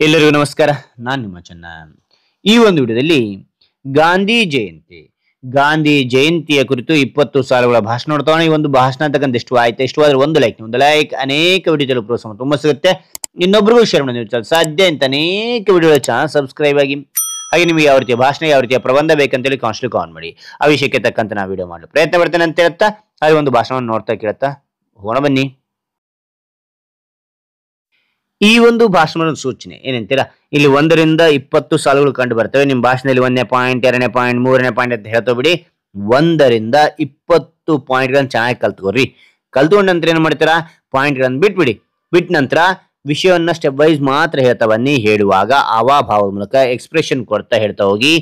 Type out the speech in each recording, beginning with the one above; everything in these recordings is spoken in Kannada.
ಎಲ್ಲರಿಗೂ ನಮಸ್ಕಾರ. ನಾನು ನಿಮ್ಮ ಚೆನ್ನ. ಈ ಒಂದು ವಿಡಿಯೋದಲ್ಲಿ ಗಾಂಧಿ ಜಯಂತಿ ಗಾಂಧಿ ಜಯಂತಿಯ ಕುರಿತು 20 ಸಾಲುಗಳ ಭಾಷಣ ನೋಡ್ತಾವೆ. ಈ ಒಂದು ಭಾಷಣ ಅಂತಕ್ಕಂಥ ಇಷ್ಟವಾದ್ರೆ ಒಂದು ಲೈಕ್ ಅನೇಕ ವಿಡಿಯೋದಲ್ಲಿ ಪ್ರೋತ್ಸಾಹ ತುಂಬಾ ಸಿಗುತ್ತೆ. ಇನ್ನೊಬ್ರಿಗೂ ಶೇರ್ ಮಾಡಿ ಸಾಧ್ಯ ಅಂತ ಅನೇಕ ವಿಡಿಯೋಗಳ ಚಾನಲ್ ಸಬ್ಸ್ಕ್ರೈಬ್ ಆಗಿ. ಹಾಗೆ ನಿಮಗೆ ಯಾವ ರೀತಿಯ ಭಾಷಣ ಯಾವ ರೀತಿಯ ಪ್ರಬಂಧ ಬೇಕಂತೇಳಿ ಕಾನ್ಸ್ಟ್ಲಿ ಕಾನ್ ಮಾಡಿ ಆ ವಿಷಯಕ್ಕೆ ತಕ್ಕಂತ ನಾವು ವಿಡಿಯೋ ಮಾಡಲು ಪ್ರಯತ್ನ ಪಡ್ತೇನೆ ಅಂತ ಹೇಳ್ತಾ ಹಾಗೆ ಒಂದು ಭಾಷಣವನ್ನು ನೋಡ್ತಾ ಕೇಳ್ತಾ ಹೋಗೋಣ ಬನ್ನಿ. ಈ ಒಂದು ಭಾಷಣದ ಸೂಚನೆ ಏನಂತೀರಾ, ಇಲ್ಲಿ 1ರಿಂದ 20 ಸಾಲುಗಳು ಕಂಡು ಬರ್ತವೆ. ನಿಮ್ಮ ಭಾಷಣದಲ್ಲಿ 1ನೇ ಪಾಯಿಂಟ್ 2ನೇ ಪಾಯಿಂಟ್ 3ನೇ ಪಾಯಿಂಟ್ ಅಂತ ಹೇಳ್ತಾ ಬಿಡಿ. 1ರಿಂದ 20 ಪಾಯಿಂಟ್ಗಳನ್ನು ಚೆನ್ನಾಗಿ ಕಲ್ತ್ಕೊರಿ. ಕಲ್ತ್ಕೊಂಡ ನಂತರ ಏನ್ ಮಾಡ್ತೀರಾ, ಪಾಯಿಂಟ್ಗಳನ್ನು ಬಿಟ್ಬಿಡಿ. ಬಿಟ್ಟ ನಂತರ ವಿಷಯವನ್ನ ಸ್ಟೆಪ್ ವೈಸ್ ಮಾತ್ರ ಹೇಳ್ತಾ ಬನ್ನಿ. ಹೇಳುವಾಗ ಹಾವಭಾವದ ಮೂಲಕ ಎಕ್ಸ್ಪ್ರೆಷನ್ ಕೊಡ್ತಾ ಹೇಳ್ತಾ ಹೋಗಿ.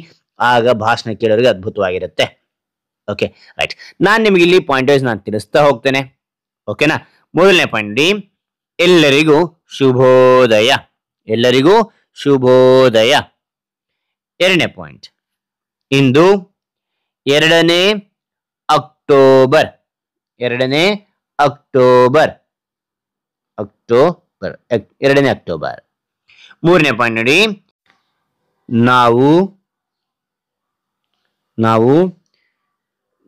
ಆಗ ಭಾಷಣ ಕೇಳೋರಿಗೆ ಅದ್ಭುತವಾಗಿರುತ್ತೆ. ಓಕೆ ರೈಟ್, ನಾನು ನಿಮಗೆ ಇಲ್ಲಿ ಪಾಯಿಂಟ್ ವೈಸ್ ನಾನು ತಿಳಿಸ್ತಾ ಹೋಗ್ತೇನೆ. ಓಕೆನಾ. ಮೊದಲನೇ ಪಾಯಿಂಟ್, ಎಲ್ಲರಿಗೂ ಶುಭೋದಯ. ಎಲ್ಲರಿಗೂ ಶುಭೋದಯ. 2ನೇ ಪಾಯಿಂಟ್, ಇಂದು 2ನೇ ಅಕ್ಟೋಬರ್. 2ನೇ ಅಕ್ಟೋಬರ್. 2ನೇ ಅಕ್ಟೋಬರ್. 3ನೇ ಪಾಯಿಂಟ್ ನೋಡಿ, ನಾವು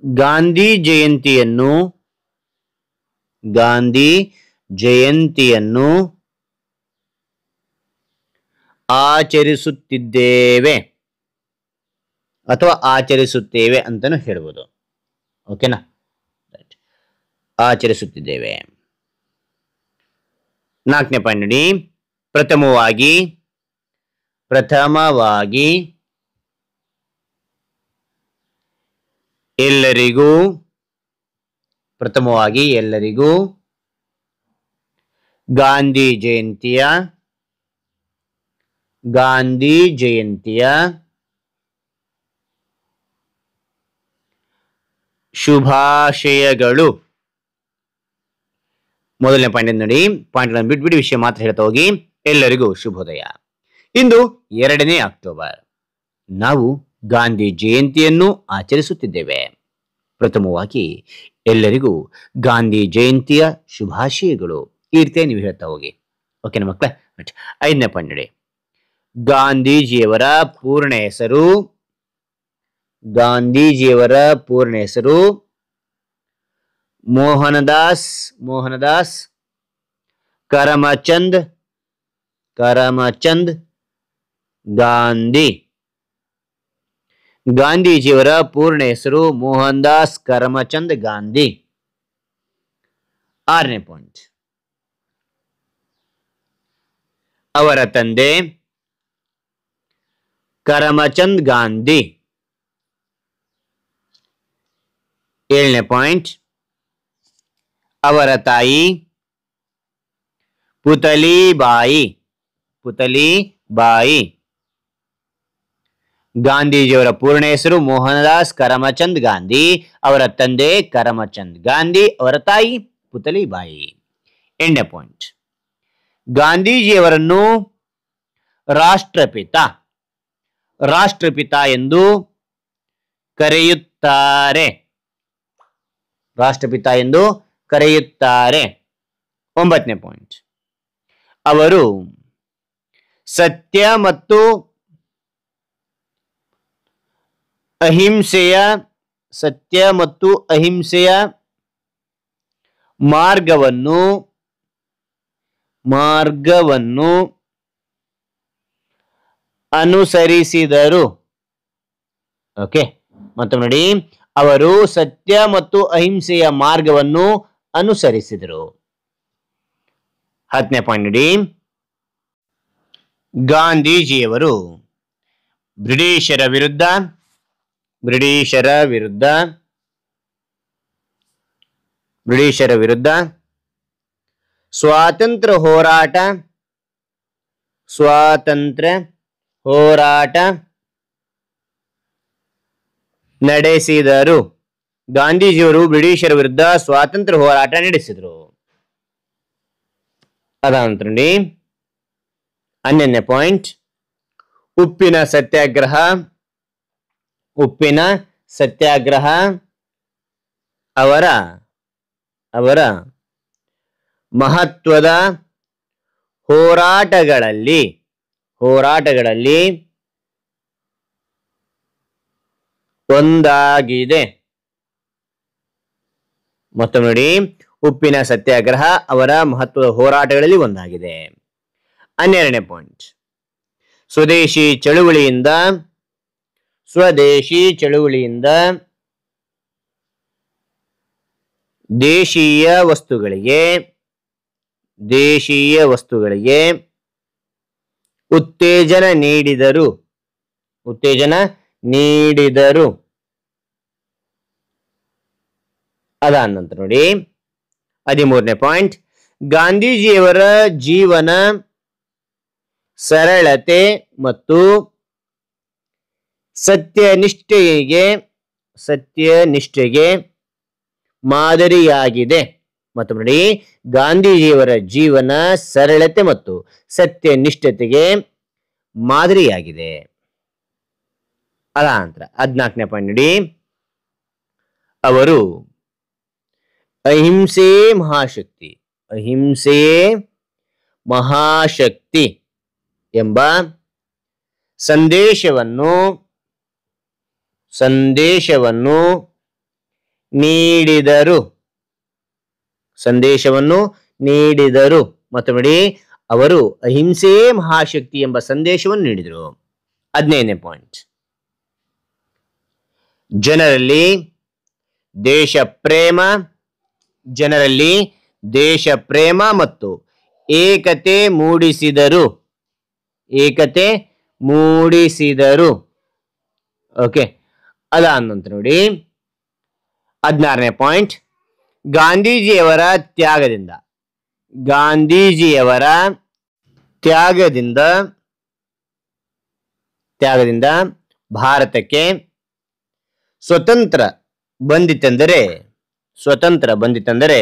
ಗಾಂಧಿ ಜಯಂತಿಯನ್ನು ಆಚರಿಸುತ್ತಿದ್ದೇವೆ ಅಥವಾ ಆಚರಿಸುತ್ತೇವೆ ಅಂತಾನು ಹೇಳ್ಬೋದು. ಓಕೆನಾ, ಆಚರಿಸುತ್ತಿದ್ದೇವೆ. 4ನೇ ಪಾಯಿಂಟ್ ನೋಡಿ, ಪ್ರಥಮವಾಗಿ ಎಲ್ಲರಿಗೂ ಗಾಂಧಿ ಜಯಂತಿಯ ಶುಭಾಶಯಗಳು. ಮೊದಲನೇ ಪಾಯಿಂಟ್ ನೋಡಿ, ಪಾಯಿಂಟ್ ಬಿಟ್ಬಿಡಿ, ವಿಷಯ ಮಾತ್ರ ಹೇಳ್ತಾ ಹೋಗಿ. ಎಲ್ಲರಿಗೂ ಶುಭೋದಯ. ಇಂದು 2ನೇ ಅಕ್ಟೋಬರ್. ನಾವು ಗಾಂಧಿ ಜಯಂತಿಯನ್ನು ಆಚರಿಸುತ್ತಿದ್ದೇವೆ. ಪ್ರಥಮವಾಗಿ ಎಲ್ಲರಿಗೂ ಗಾಂಧಿ ಜಯಂತಿಯ ಶುಭಾಶಯಗಳು. ಈ ರೀತಿಯ ನೀವು ಹೇಳ್ತಾ ಹೋಗಿ. ಓಕೆನಾ ಮಕ್ಕಳೇ. 5ನೇ ಪಾಯಿಂಟ್ ನೋಡಿ, ಗಾಂಧೀಜಿಯವರ ಪೂರ್ಣ ಹೆಸರು ಮೋಹನದಾಸ್ ಕರಮಚಂದ್ ಗಾಂಧಿ. ಗಾಂಧೀಜಿಯವರ ಪೂರ್ಣ ಹೆಸರು ಮೋಹನ್ದಾಸ್ ಕರಮಚಂದ್ ಗಾಂಧಿ. 6ನೇ ಪಾಯಿಂಟ್, ಅವರ ತಂದೆ ಕರಮಚಂದ್ ಗಾಂಧಿ. 7ನೇ ಪಾಯಿಂಟ್, ಅವರ ತಾಯಿ ಪುತಲಿಬಾಯಿ. ಗಾಂಧೀಜಿಯವರ ಪೂರ್ಣ ಹೆಸರು ಮೋಹನದಾಸ್ ಕರಮಚಂದ್ ಗಾಂಧಿ. ಅವರ ತಂದೆ ಕರಮಚಂದ್ ಗಾಂಧಿ, ಅವರ ತಾಯಿ ಪುತಲಿಬಾಯಿ. 8ನೇ ಪಾಯಿಂಟ್, ಗಾಂಧೀಜಿಯವರನ್ನು ರಾಷ್ಟ್ರಪಿತ ಎಂದು ಕರೆಯುತ್ತಾರೆ. 9ನೇ ಪಾಯಿಂಟ್, ಅವರು ಸತ್ಯ ಮತ್ತು ಅಹಿಂಸೆಯ ಮಾರ್ಗವನ್ನು ಅನುಸರಿಸಿದರು. ಓಕೆ, ಮತ್ತೊಮ್ಮೆ ನೋಡಿ, ಅವರು ಸತ್ಯ ಮತ್ತು ಅಹಿಂಸೆಯ ಮಾರ್ಗವನ್ನು ಅನುಸರಿಸಿದರು. 10ನೇ ಪಾಯಿಂಟ್ ನೋಡಿ, ಗಾಂಧೀಜಿಯವರು ಬ್ರಿಟಿಷರ ವಿರುದ್ಧ ಸ್ವಾತಂತ್ರ್ಯ ಹೋರಾಟ ನಡೆಸಿದರು. ಗಾಂಧೀಜಿಯವರು ಬ್ರಿಟಿಷರ ವಿರುದ್ಧ ಸ್ವಾತಂತ್ರ್ಯ ಹೋರಾಟ ನಡೆಸಿದರು. ಅದಾದ ನಂತರ 11ನೇ ಪಾಯಿಂಟ್, ಉಪ್ಪಿನ ಸತ್ಯಾಗ್ರಹ ಅವರ ಮಹತ್ವದ ಹೋರಾಟಗಳಲ್ಲಿ ಹೋರಾಟಗಳಲ್ಲಿ ಒಂದಾಗಿದೆ. ಮತ್ತೊಮ್ಮೆ ನೋಡಿ, ಉಪ್ಪಿನ ಸತ್ಯಾಗ್ರಹ ಅವರ ಮಹತ್ವದ ಹೋರಾಟಗಳಲ್ಲಿ ಒಂದಾಗಿದೆ. 12ನೇ ಪಾಯಿಂಟ್, ಸ್ವದೇಶಿ ಚಳುವಳಿಯಿಂದ ದೇಶೀಯ ವಸ್ತುಗಳಿಗೆ ಉತ್ತೇಜನ ನೀಡಿದರು. ಅದಾದ ನಂತರ ನೋಡಿ 13ನೇ ಪಾಯಿಂಟ್, ಗಾಂಧೀಜಿಯವರ ಜೀವನ ಸರಳತೆ ಮತ್ತು ಸತ್ಯನಿಷ್ಠೆಗೆ ಮಾದರಿಯಾಗಿದೆ. ಮತ್ತು ನೋಡಿ, ಗಾಂಧೀಜಿಯವರ ಜೀವನ ಸರಳತೆ ಮತ್ತು ಸತ್ಯನಿಷ್ಠತೆಗೆ ಮಾದರಿಯಾಗಿದೆ. ಅದಾನಂತರ 14ನೇ ಪಾಯಿಂಟ್ ನೋಡಿ, ಅವರು ಅಹಿಂಸೆ ಮಹಾಶಕ್ತಿ ಎಂಬ ಸಂದೇಶವನ್ನು ನೀಡಿದರು. ಮತ್ತು ನೋಡಿ, ಅವರು ಅಹಿಂಸೆ ಮಹಾಶಕ್ತಿ ಎಂಬ ಸಂದೇಶವನ್ನು ನೀಡಿದರು. 15ನೇ ಪಾಯಿಂಟ್, ಜನರಲ್ಲಿ ದೇಶ ಪ್ರೇಮ ಮತ್ತು ಏಕತೆ ಮೂಡಿಸಿದರು. ಓಕೆ. ಅದಾದ ನಂತರ ನೋಡಿ 16ನೇ ಪಾಯಿಂಟ್, ಗಾಂಧೀಜಿಯವರ ತ್ಯಾಗದಿಂದ ಭಾರತಕ್ಕೆ ಸ್ವತಂತ್ರ ಬಂದಿತೆಂದರೆ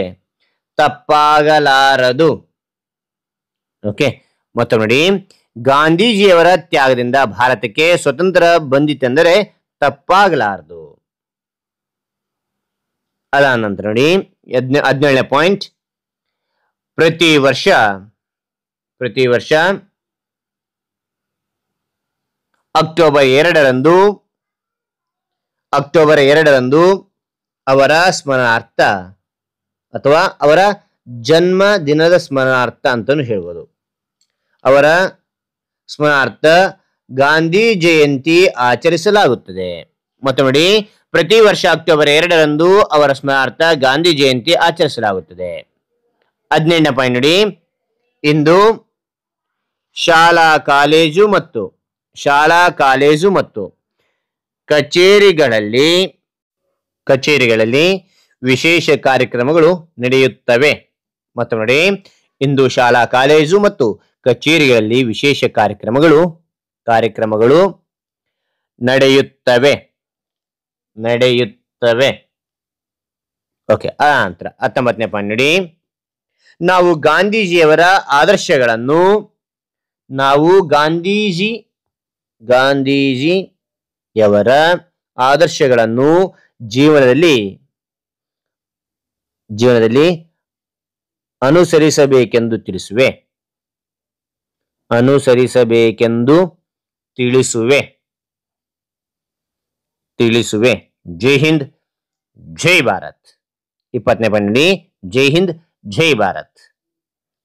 ತಪ್ಪಾಗಲಾರದು. ಓಕೆ. ಮತ್ತೊಮ್ಮೆ ನೋಡಿ, ಗಾಂಧೀಜಿಯವರ ತ್ಯಾಗದಿಂದ ಭಾರತಕ್ಕೆ ಸ್ವತಂತ್ರ ಬಂದಿತೆಂದರೆ ತಪ್ಪಾಗಲಾರದು. ಅದಾದ ನಂತರ ನೋಡಿ 17ನೇ ಪಾಯಿಂಟ್, ಪ್ರತಿ ವರ್ಷ ಅಕ್ಟೋಬರ್ 2ರಂದು ಅವರ ಸ್ಮರಣಾರ್ಥ ಅಥವಾ ಅವರ ಜನ್ಮ ದಿನದ ಸ್ಮರಣಾರ್ಥ ಅಂತಾನು ಹೇಳ್ಬೋದು. ಅವರ ಸ್ಮರಣಾರ್ಥ ಗಾಂಧಿ ಜಯಂತಿ ಆಚರಿಸಲಾಗುತ್ತದೆ. ಮತ್ತು ನೋಡಿ, ಪ್ರತಿ ವರ್ಷ ಅಕ್ಟೋಬರ್ 2ರಂದು ಅವರ ಸ್ಮರಣಾರ್ಥ ಗಾಂಧಿ ಜಯಂತಿ ಆಚರಿಸಲಾಗುತ್ತದೆ. 18ನೇ ಪಾಯಿಂಟ್ ನೋಡಿ, ಇಂದು ಶಾಲಾ ಕಾಲೇಜು ಮತ್ತು ಕಚೇರಿಗಳಲ್ಲಿ ವಿಶೇಷ ಕಾರ್ಯಕ್ರಮಗಳು ನಡೆಯುತ್ತವೆ. ಮತ್ತು ನೋಡಿ, ಇಂದು ಶಾಲಾ ಕಾಲೇಜು ಮತ್ತು ಕಚೇರಿಗಳಲ್ಲಿ ವಿಶೇಷ ಕಾರ್ಯಕ್ರಮಗಳು ನಡೆಯುತ್ತವೆ. ಓಕೆ. ನಂತರ 19ನೇ ಪಾಯಿಂಟ್ ನೋಡಿ, ನಾವು ಗಾಂಧೀಜಿಯವರ ಆದರ್ಶಗಳನ್ನು ಜೀವನದಲ್ಲಿ ಅನುಸರಿಸಬೇಕೆಂದು ತಿಳಿಸುವೆ. ಜೈ ಹಿಂದ್, ಜೈ ಭಾರತ್. 20ನೇ ಪಾಯಿಂಟ್ ನೋಡಿ, ಜೈ ಹಿಂದ್, ಜೈ ಭಾರತ್.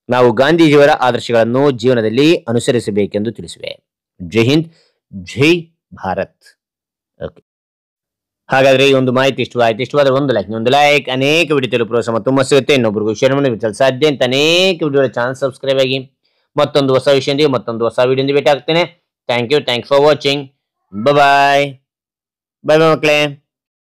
ನಾವು ಗಾಂಧೀಜಿಯವರ ಆದರ್ಶಗಳನ್ನು ಜೀವನದಲ್ಲಿ ಅನುಸರಿಸಬೇಕೆಂದು ತಿಳಿಸುವೆ. ಜೈ ಹಿಂದ್, ಜೈ ಭಾರತ್. ಓಕೆ. ಹಾಗಾದ್ರೆ ಈ ಒಂದು ಮಾಹಿತಿ ಇಷ್ಟವಾದ್ರೆ ಒಂದು ಲೈಕ್, ಅನೇಕ ವಿಡಿಯೋ ಪ್ರೋತ್ಸಾಹ ತುಂಬಾ ಸಿಗುತ್ತೆ. ಇನ್ನೊಬ್ರಿಗೂ ಶೇರ್ ಮಾಡಿ ಸಾಧ್ಯ ಅಂತ ಅನೇಕ ವಿಡಿಯೋ ಚಾನಲ್ ಸಬ್ಸ್ಕ್ರೈಬ್ ಆಗಿ ಮತ್ತೊಂದು ಹೊಸ ವಿಷಯದಿಂದ ಮತ್ತೊಂದು ಹೊಸ ವಿಡಿಯೋದಿಂದ ಭೇಟಿ ಆಗ್ತೇನೆ. Thank you for watching. Bye ಮಕ್ಕಳೇ.